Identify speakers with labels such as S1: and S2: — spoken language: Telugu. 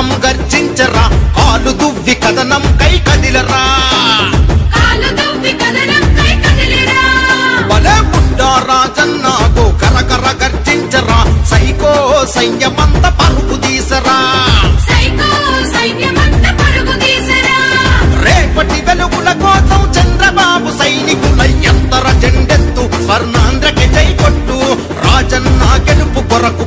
S1: సింహం గర్జించరా కాలు దువ్వి కదనం కై కదిలరా బలే బుడ్డా రాజన్నాగో కరకర గర్జించరా సైకో సైన్యమంత పరుగు తీసరా రేపటి వెలుగుల కోసం చంద్రబాబు సైనికుల ఎంతర జెండెత్తు స్వర్ణాంధ్రకి జై కొట్టు రాజన్న గెలుపు కొరకు